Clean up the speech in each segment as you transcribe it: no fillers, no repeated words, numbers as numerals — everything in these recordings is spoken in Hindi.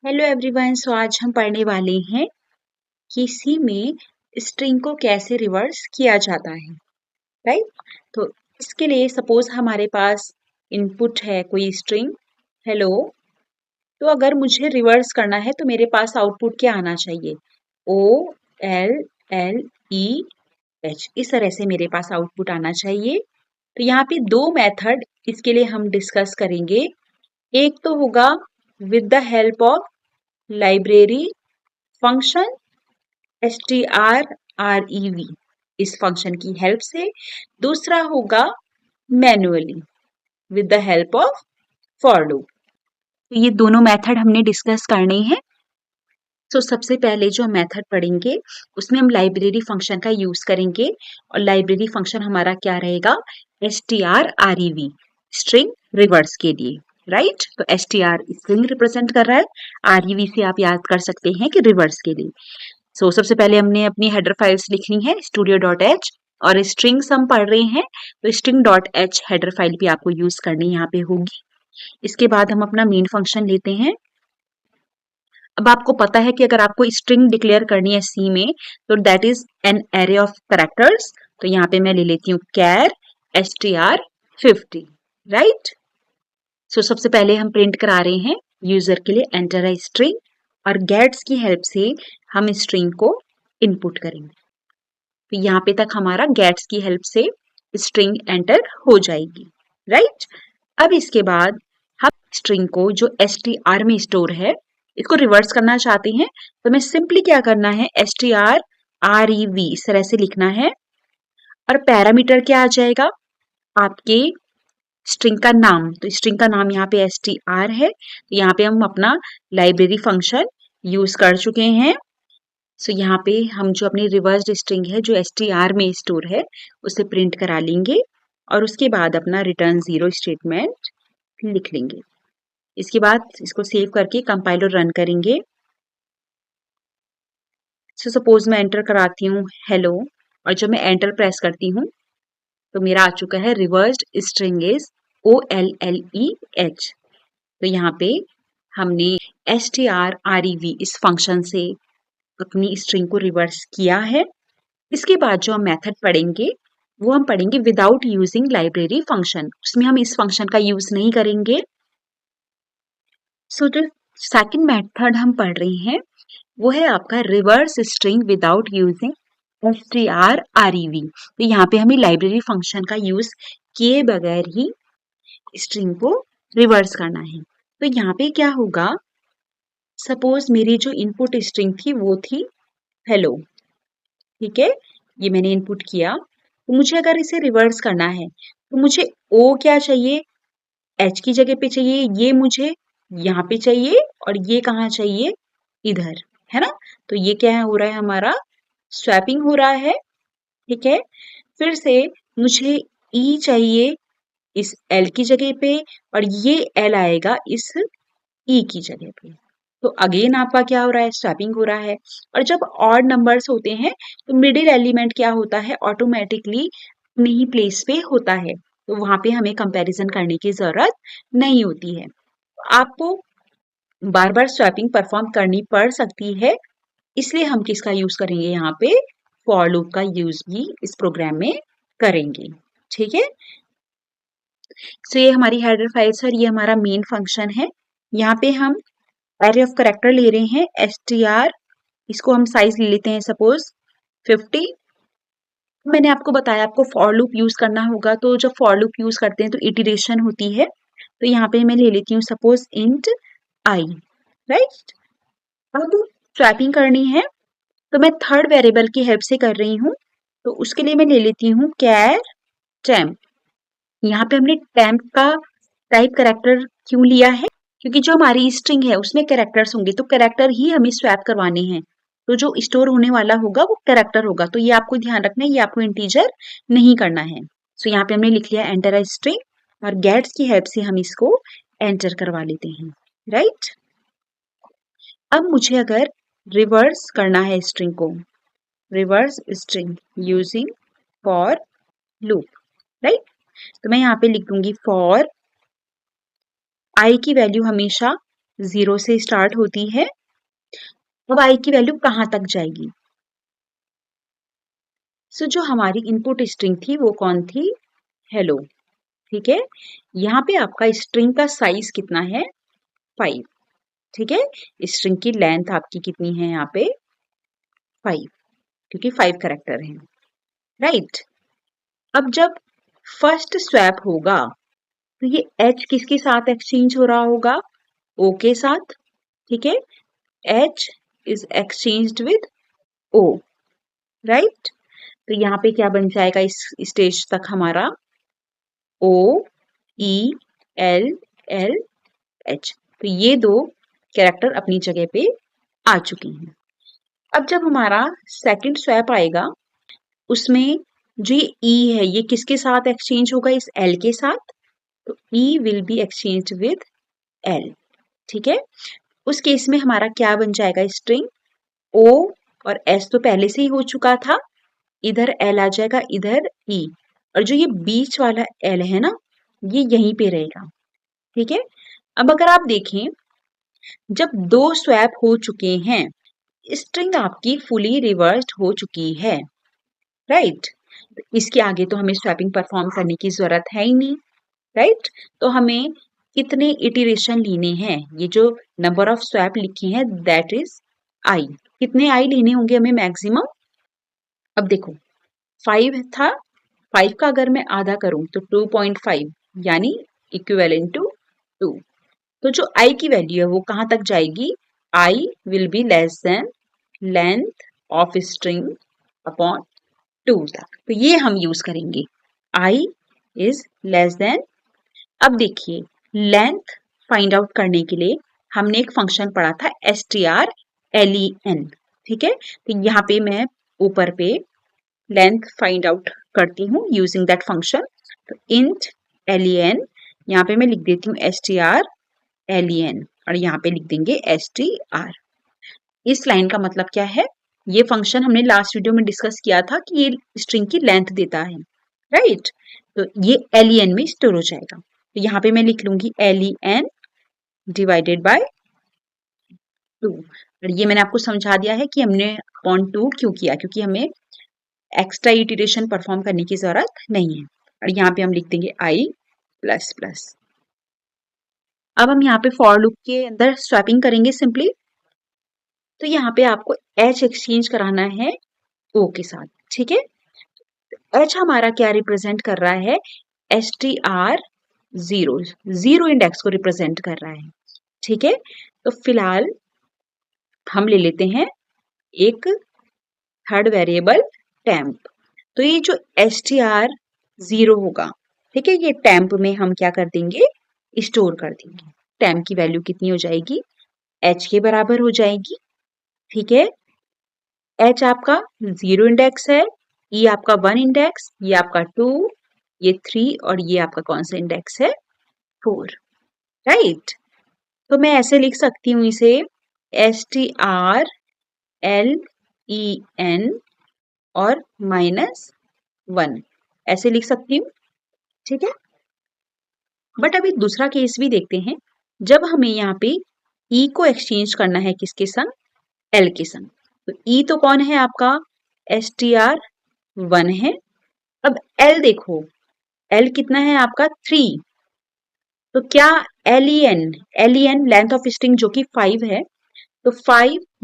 Hello everyone. सो आज हम पढ़ने वाले हैं कि सी में स्ट्रिंग को कैसे रिवर्स किया जाता है। राइट। तो इसके लिए सपोज हमारे पास इनपुट है कोई स्ट्रिंग हेलो। तो अगर मुझे रिवर्स करना है तो मेरे पास आउटपुट क्या आना चाहिए? O L L E H, इस तरह से मेरे पास आउटपुट आना चाहिए। तो यहाँ पे दो मेथड इसके लिए हम डिस्कस करेंगे। एक तो होगा with the help of library function strrev, इस फंक्शन की हेल्प से। दूसरा होगा manually with the help of for loop. तो ये दोनों मेथड हमने डिस्कस करने हैं। तो सबसे पहले जो मेथड पढ़ेंगे उसमें हम लाइब्रेरी फंक्शन का यूज करेंगे और लाइब्रेरी फंक्शन हमारा क्या रहेगा? strrev, स्ट्रिंग रिवर्स के लिए। राइट। तो str स्ट्रिंग रिप्रेजेंट कर रहा है, rev से आप याद कर सकते हैं कि रिवर्स के लिए। सबसे पहले हमने अपनी हेडर फाइल्स लिखनी है studio.h, और स्ट्रिंग्स हम पढ़ रहे हैं तो string.h हेडर फाइल भी आपको यूज करनी यहाँ पे होगी। इसके बाद हम अपना मेन फंक्शन लेते हैं। अब आपको पता है कि अगर आपको स्ट्रिंग डिक्लेयर करनी है सी में तो that is an array of characters. तो यहाँ पे मैं ले लेती हूँ कैर str50। राइट। सबसे पहले हम प्रिंट करा रहे हैं यूजर के लिए एंटर अ स्ट्रिंग, और गेट्स की हेल्प से हम स्ट्रिंग को इनपुट करेंगे। तो यहाँ पे तक हमारा गेट्स की हेल्प से स्ट्रिंग एंटर हो जाएगी। राइट। अब इसके बाद हम स्ट्रिंग को जो str में स्टोर है इसको रिवर्स करना चाहते हैं। तो मैं सिंपली क्या करना है, strrev इस तरह से लिखना है, और पैरामीटर क्या आ जाएगा? आपके स्ट्रिंग का नाम। तो स्ट्रिंग का नाम यहाँ पे str है, तो यहाँ पे हम अपना लाइब्रेरी फंक्शन यूज कर चुके हैं। यहाँ पे हम जो अपनी रिवर्स्ड स्ट्रिंग है जो str में स्टोर है उसे प्रिंट करा लेंगे, और उसके बाद अपना रिटर्न 0 स्टेटमेंट लिख लेंगे। इसके बाद इसको सेव करके कंपाइल और रन करेंगे। सपोज मैं एंटर कराती हूँ हेलो, और जब मैं एंटर प्रेस करती हूँ तो मेरा आ चुका है रिवर्स्ड स्ट्रिंग इज OLLEH। तो यहाँ पे हमने strrev इस फंक्शन से अपनी स्ट्रिंग को रिवर्स किया है। इसके बाद जो हम मेथड पढ़ेंगे वो हम पढ़ेंगे विदाउट यूजिंग लाइब्रेरी फंक्शन। उसमें हम इस फंक्शन का यूज नहीं करेंगे। जो सेकंड मेथड हम पढ़ रहे हैं वो है आपका reverse string without using strrev। तो यहाँ पे हमें लाइब्रेरी फंक्शन का यूज किए बगैर ही स्ट्रिंग को रिवर्स करना है। तो यहाँ पे क्या होगा, सपोज मेरी जो इनपुट स्ट्रिंग थी वो थी हेलो। ठीक है, ये मैंने इनपुट किया। तो मुझे अगर इसे रिवर्स करना है तो मुझे ओ क्या चाहिए? एच की जगह पे चाहिए, ये मुझे यहाँ पे चाहिए, और ये कहाँ चाहिए? इधर, है ना। तो ये क्या हो रहा है, हमारा स्वैपिंग हो रहा है। ठीक है, फिर से मुझे ई चाहिए इस एल की जगह पे, और ये एल आएगा इस ई की जगह पे। तो अगेन आपका क्या हो रहा है, स्वैपिंग हो रहा है। और जब ऑड नंबर्स होते हैं तो मिडिल एलिमेंट क्या होता है, ऑटोमेटिकली अपने ही प्लेस पे होता है, तो वहां पे हमें कंपैरिजन करने की जरूरत नहीं होती है। आपको बार बार स्वैपिंग परफॉर्म करनी पड़ सकती है, इसलिए हम किसका यूज करेंगे, यहाँ पे फॉर लूप का यूज भी इस प्रोग्राम में करेंगे। ठीक है, ये हमारी हेडर फाइल सर, ये हमारा मेन फंक्शन है। यहाँ पे हम एरे ऑफ कैरेक्टर ले रहे हैं str, इसको हम साइज ले लेते हैं सपोज 50। मैंने आपको बताया आपको फॉर लूप यूज करना होगा, तो जब फॉर लूप यूज करते हैं तो इटरेशन होती है। तो यहाँ पे मैं ले लेती हूँ सपोज इंट आई। राइट। अब स्वैपिंग करनी है तो मैं थर्ड वेरिएबल की हेल्प से कर रही हूँ, तो उसके लिए मैं ले लेती हूँ कैर टेम्प। यहाँ पे हमने टेम्प का टाइप कैरेक्टर क्यों लिया है, क्योंकि जो हमारी स्ट्रिंग है उसमें कैरेक्टर्स होंगे, तो कैरेक्टर ही हमें स्वैप करवाने हैं। तो जो स्टोर होने वाला होगा वो कैरेक्टर होगा, तो ये आपको ध्यान रखना है, ये आपको इंटीजर नहीं करना है। यहाँ पे हमने लिख लिया एंटर अ स्ट्रिंग, और गेट्स की हेल्प से हम इसको एंटर करवा लेते हैं। राइट। अब मुझे अगर रिवर्स करना है स्ट्रिंग को, reverse string using for loop. Right. तो मैं यहाँ पे लिख दूंगी फॉर आई की वैल्यू हमेशा 0 से स्टार्ट होती है। अब आई की वैल्यू कहाँ तक जाएगी? सो जो हमारी इनपुट स्ट्रिंग थी वो कौन थी? हेलो। ठीक है, यहाँ पे आपका स्ट्रिंग का साइज कितना है? 5। ठीक है, स्ट्रिंग की लेंथ आपकी कितनी है यहाँ पे? 5, क्योंकि 5 कैरेक्टर है, राइट। अब जब फर्स्ट स्वैप होगा तो ये H किसके साथ एक्सचेंज हो रहा होगा? O के साथ। ठीक है, H is exchanged with O, right. तो यहाँ पे क्या बन जाएगा इस स्टेज तक हमारा? O E L L H। तो ये दो कैरेक्टर अपनी जगह पे आ चुकी हैं। अब जब हमारा सेकंड स्वैप आएगा उसमें जो ये E है ये किसके साथ एक्सचेंज होगा? इस L के साथ। तो E will be exchange with L। ठीक है, उस केस में हमारा क्या बन जाएगा? स्ट्रिंग O और S तो पहले से ही हो चुका था, इधर L आ जाएगा, इधर E, और जो ये बीच वाला L है ना ये यहीं पे रहेगा। ठीक है, अब अगर आप देखें जब दो स्वैप हो चुके हैं स्ट्रिंग आपकी फुली रिवर्स्ड हो चुकी है, राइट। इसके आगे तो हमें स्वैपिंग परफॉर्म करने की जरूरत है ही नहीं, राइट। तो हमें कितने इटरेशन लेने हैं? ये जो नंबर ऑफ स्वैप लिखे हैं दैट इज आई। कितने आई लेने होंगे हमें मैक्सिमम? अब देखो 5 था, 5 का अगर मैं आधा करूं तो 2.5 यानी इक्विवेलेंट टू 2। तो जो आई की वैल्यू है वो कहां तक जाएगी? I will be less than length of string upon 2 तक। तो ये हम यूज करेंगे, आई इज लेस देन। अब देखिए लेंथ फाइंड आउट करने के लिए हमने एक फंक्शन पढ़ा था strlen। ठीक है, तो यहाँ पे मैं ऊपर पे लेंथ फाइंड आउट करती हूँ यूजिंग दैट फंक्शन। तो इंट len, यहाँ पे मैं लिख देती हूँ strlen और यहाँ पे लिख देंगे str। इस लाइन का मतलब क्या है? ये फंक्शन हमने लास्ट वीडियो में डिस्कस किया था कि ये स्ट्रिंग की लेंथ देता है, राइट। तो ये len में स्टोर हो जाएगा। तो यहाँ पे मैं लिख लूंगी len डिवाइडेड बाय 2। और ये मैंने आपको समझा दिया है कि हमने अपॉन 2 क्यों किया, क्योंकि हमें एक्स्ट्रा इटरेशन परफॉर्म करने की जरूरत नहीं है। और यहाँ पे हम लिख देंगे आई प्लस प्लस। अब हम यहाँ पे फॉर लूप के अंदर स्वैपिंग करेंगे सिंपली। तो यहाँ पे आपको H एक्सचेंज कराना है O के साथ। ठीक है, H हमारा क्या रिप्रेजेंट कर रहा है? str 0, 0 इंडेक्स को रिप्रेजेंट कर रहा है। ठीक है, तो फिलहाल हम ले लेते हैं एक थर्ड वेरिएबल टेम्प। तो ये जो str 0 होगा, ठीक है, ये टेम्प में हम क्या कर देंगे? स्टोर कर देंगे। टेम्प की वैल्यू कितनी हो जाएगी? H के बराबर हो जाएगी। ठीक है, H आपका 0 इंडेक्स है, E आपका 1 इंडेक्स, ये आपका 2, ये 3 और ये आपका कौन सा इंडेक्स है? 4, राइट। तो मैं ऐसे लिख सकती हूँ इसे strlen और -1 ऐसे लिख सकती हूँ। ठीक है, बट अभी दूसरा केस भी देखते हैं जब हमें यहाँ पे E को एक्सचेंज करना है किसके संग? L के संग। तो E तो कौन है आपका? str1 है। अब L देखो, L कितना है आपका? 3। तो क्या len लेंथ ऑफ स्ट्रिंग जो कि 5 है, तो 5 -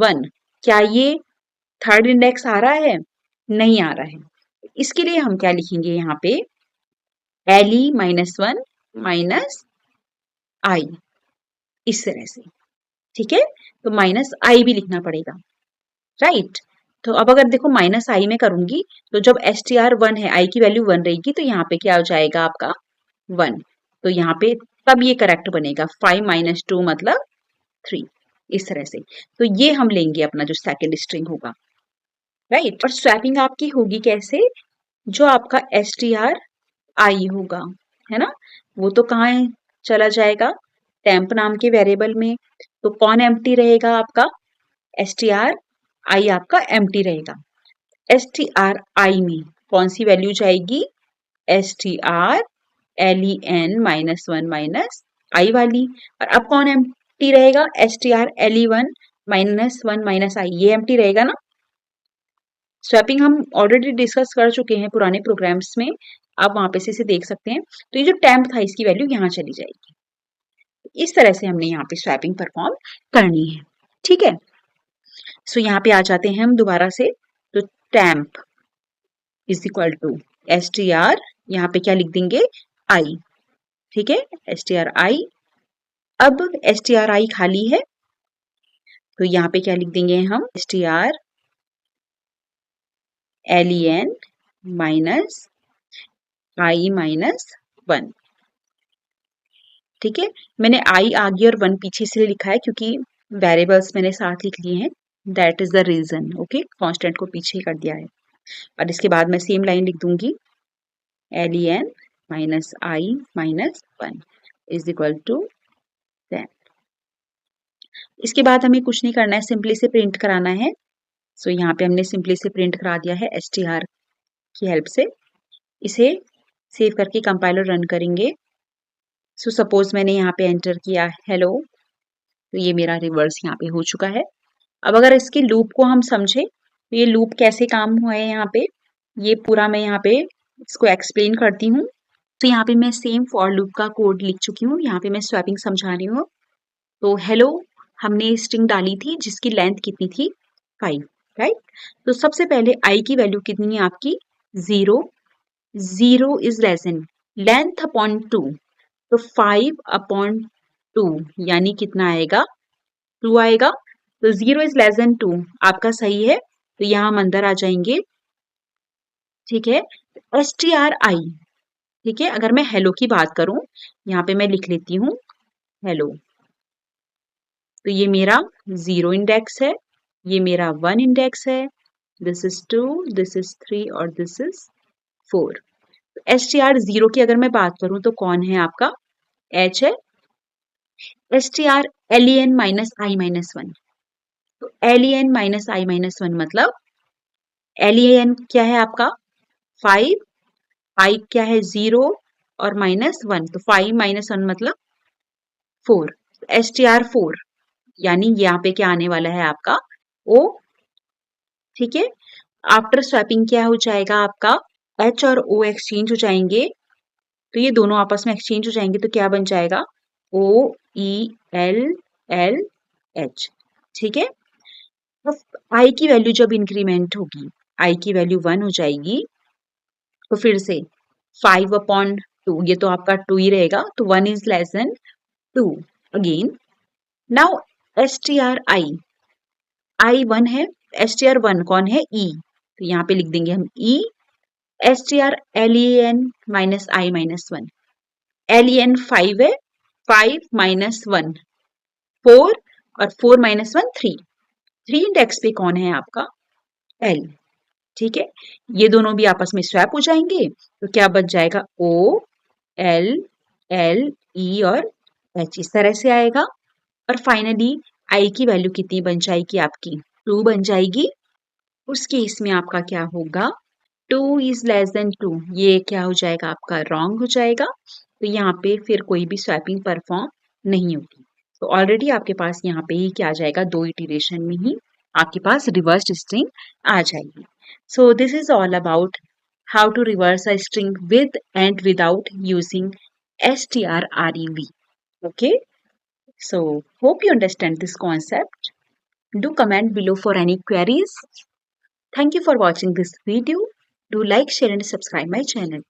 1 क्या ये थर्ड इंडेक्स आ रहा है? नहीं आ रहा है। इसके लिए हम क्या लिखेंगे यहाँ पे? le -1 माइनस आई, इस तरह से। ठीक है, तो -i भी लिखना पड़ेगा, राइट। तो अब अगर देखो -i में करूंगी तो जब str1 है, i की वैल्यू 1 रहेगी, तो यहाँ पे क्या हो जाएगा आपका? 1। तो यहाँ पे तब ये करेक्ट बनेगा, 5 - 2 मतलब 3, इस तरह से। तो ये हम लेंगे अपना जो सेकंड स्ट्रिंग होगा, राइट। और स्वैपिंग आपकी होगी कैसे? जो आपका str होगा, है ना, वो तो कहाँ चला जाएगा? टेम्प नाम के वेरिएबल में। तो कौन एम्प्टी रहेगा आपका? str आपका एम्प्टी रहेगा। str में कौन सी वैल्यू जाएगी? str len -1 - i वाली। और अब कौन एम्प्टी रहेगा str_le1 -1 -i, ये एम्प्टी रहेगा ना। स्वैपिंग हम ऑलरेडी डिस्कस कर चुके हैं पुराने प्रोग्राम्स में, आप वहां पे से इसे देख सकते हैं। तो ये जो टेम्प था इसकी वैल्यू यहाँ चली जाएगी। इस तरह से हमने यहाँ पे स्वैपिंग परफॉर्म करनी है, ठीक है। सो यहाँ पे आ जाते हैं हम दोबारा से। तो temp is equal to str, यहाँ पे क्या लिख देंगे i, ठीक है, stri। अब stri खाली है तो यहाँ पे क्या लिख देंगे हम str len minus i minus 1, ठीक है। मैंने i आगे और 1 पीछे से लिखा है क्योंकि वेरिएबल्स मैंने साथ लिख लिए हैं, that is the reason, okay. Constant को पीछे कर दिया है। और इसके बाद मैं सेम लाइन लिख दूंगी len minus i minus 1 is equal to 10। इसके बाद हमें कुछ नहीं करना है, सिंपली से प्रिंट कराना है। सो यहाँ पे हमने सिंपली से प्रिंट करा दिया है str की हेल्प से। इसे सेव करके कंपाइलर रन करेंगे। सो सपोज मैंने यहाँ पे एंटर किया हेलो, तो ये मेरा रिवर्स यहाँ पे हो चुका है। अब अगर इसके लूप को हम समझे तो ये लूप कैसे काम हुआ है यहाँ पे, ये पूरा मैं यहाँ पे इसको एक्सप्लेन करती हूँ। तो यहाँ पे मैं सेम फॉर लूप का कोड लिख चुकी हूँ, यहाँ पे मैं स्वैपिंग समझा रही हूँ। तो हेलो हमने स्ट्रिंग डाली थी जिसकी लेंथ कितनी थी 5, राइट। तो सबसे पहले i की वैल्यू कितनी है आपकी 0, 0 is less than length upon 2, तो 5 अपॉन 2 यानी कितना आएगा 2 आएगा। तो 0 इज लेस देन 2 आपका सही है, तो यहाँ हम अंदर आ जाएंगे, ठीक है। stri, ठीक है। अगर मैं हेलो की बात करूं यहाँ पे मैं लिख लेती हूँ हेलो, तो ये मेरा 0 इंडेक्स है, ये मेरा 1 इंडेक्स है, दिस इज 2, दिस इज 3 और दिस इज 4। str 0 की अगर मैं बात करूं तो कौन है आपका h है, str len minus i minus 1। तो len माइनस i माइनस 1 मतलब len क्या है आपका 5, i क्या है 0 और माइनस 1, तो 5 माइनस 1 मतलब 4, str 4 यानी यहाँ पे क्या आने वाला है आपका o, ठीक है। आफ्टर स्वैपिंग क्या हो जाएगा आपका h और o एक्सचेंज हो जाएंगे, तो ये दोनों आपस में एक्सचेंज हो जाएंगे, तो क्या बन जाएगा OELLH, ठीक है। अब i की वैल्यू जब इंक्रीमेंट होगी, i की वैल्यू 1 हो जाएगी, तो फिर से 5 अपॉन 2, ये तो आपका 2 ही रहेगा, तो 1 is less than 2 again. Now str i 1 है, str 1 कौन है e, तो यहाँ पे लिख देंगे हम e, str len minus i minus 1, len 5 है, 5 माइनस 1 4 और 4 माइनस 1 3, 3 इंडेक्स पे कौन है आपका l, ठीक है। ये दोनों भी आपस में स्वैप हो जाएंगे, तो क्या बच जाएगा o l l e और h, इस तरह से आएगा। और फाइनली i की वैल्यू कितनी बन जाएगी आपकी 2 बन जाएगी। उस केस में आपका क्या होगा 2 इज लेस देन 2, ये क्या हो जाएगा आपका रॉन्ग हो जाएगा, तो यहाँ पे फिर कोई भी स्वैपिंग परफॉर्म नहीं होगी। तो ऑलरेडी आपके पास यहाँ पे ही क्या आ जाएगा 2 इटरेशन में ही आपके पास रिवर्स्ड स्ट्रिंग आ जाएगी। So this is all about how to reverse a string with and without using strrev, okay। So hope you understand this concept. Do comment below for any queries. Thank you for watching this video. Do like, share and subscribe my channel.